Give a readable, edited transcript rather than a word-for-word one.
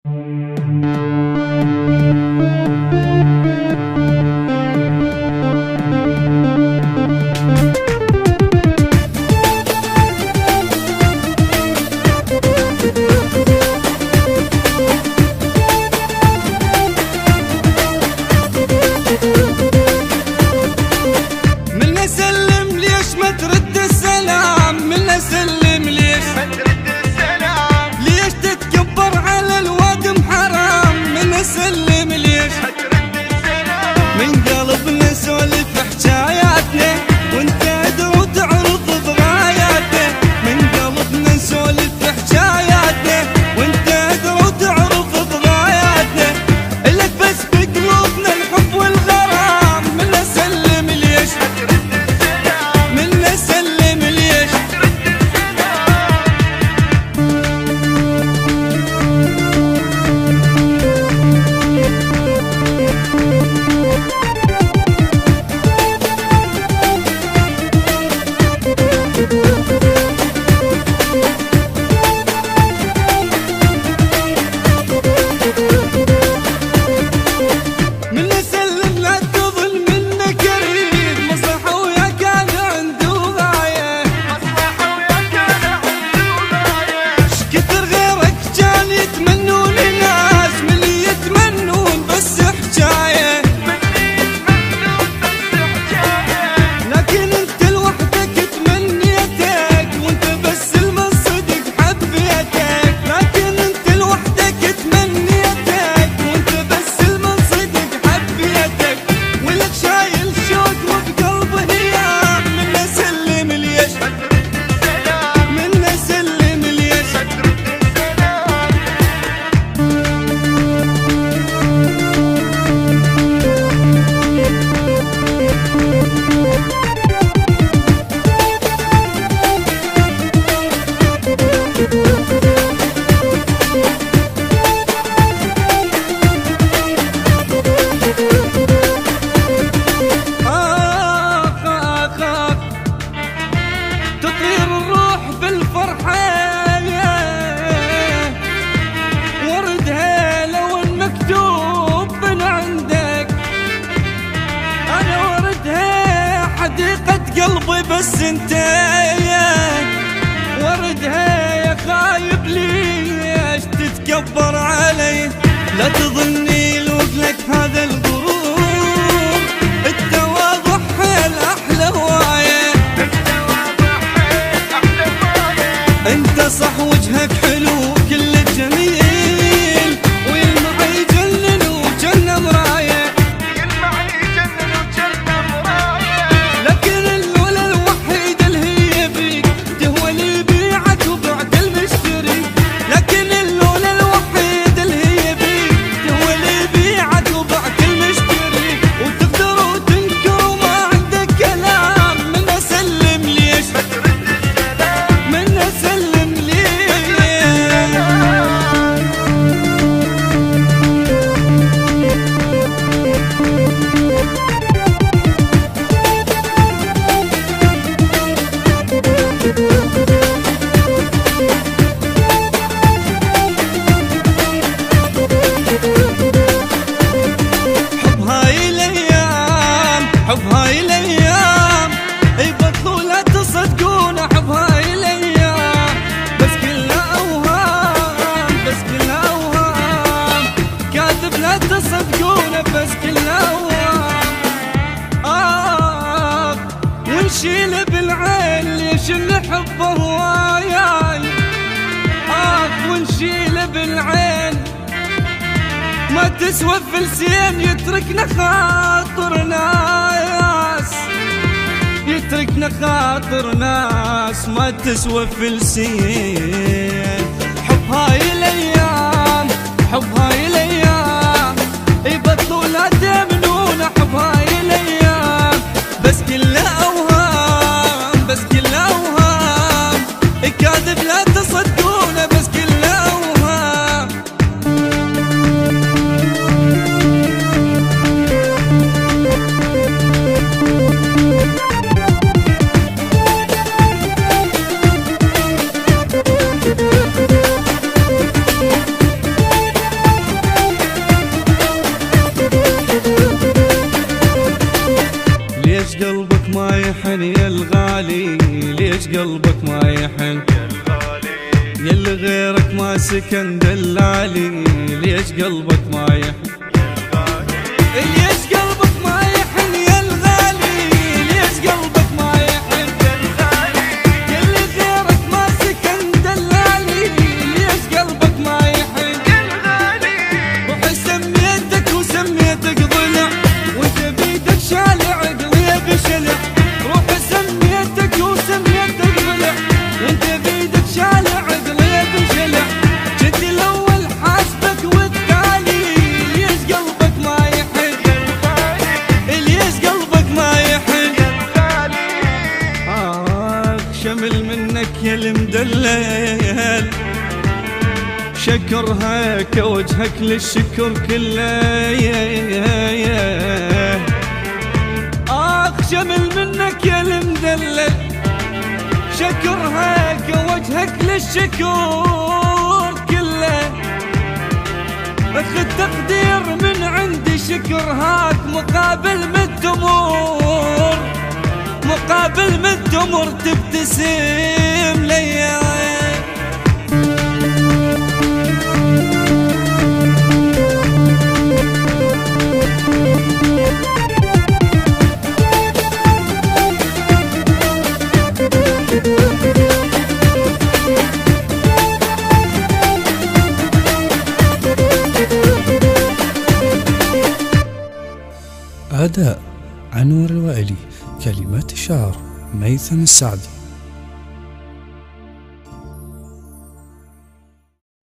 قلبي بس انت وردها يا خايب ليش تتكبر علي؟ لا تظني لوجلك هذا الغرور، التواضع حيل احلى هوايه، انت صح وجهك حلو كل جميل، ويلمع يجنن وجنة مرايه، لكن اللولة الوحيدة اللي هي بيك تهوى اللي بيعك وبعت المشتري، لكن اللولة الوحيدة اللي هي بيك تهوى اللي بيعك وبعت المشتري، وتقدر وتنكر وما عندك كلام، من اسلم ليش من اسلم ليش. حب هاي الايام، حب هاي الايام، يبطلوا لا تصدقون، حب هاي الايام بس كلها اوهام، بس كلها اوهام، كاذب لا تصدقون بس كلها اوهام. ونشيل بالعين ليش نحبه هواياي، ونشيل بالعين ما تسوى فلسين، يتركنا خاطر ناس، يتركنا خاطر ناس ما تسوى فلسين. حب هاي الايام، حب هاي الايام، يبطلوا لا تمنون، حب هاي الايام بس كلها اوهام، بس كلها اوهام، كاذب لا تصدقونه بس كلها اوهام. سكن دلالي ليش قلبك ما يحن ليش قلبك ما يحن يا الغالي ليش قلبك ما يحن كل غيرك ما سكن دلالي ليش قلبك ما يحن روح سميتك وسميتك ضلع وانت بيدك شالع عقلي بشلع روح سميتك وسميتك ضلع وانت بيدك شالع عقلي بشلع جد الاول حاسبك والتالي ليش قلبك ما يحن ليش قلبك ما يحن شمل منك يا المدلل شكرها كوجهك للشكر كله شمل منك يا المدلل شكرها كوجهك للشكر كله اخذ تقدير من عندي شكر هاك مقابل من تمر مقابل من تمر تبتسم ليا أداء عنور الوائلي، كلمات الشعر ميثم السعدي.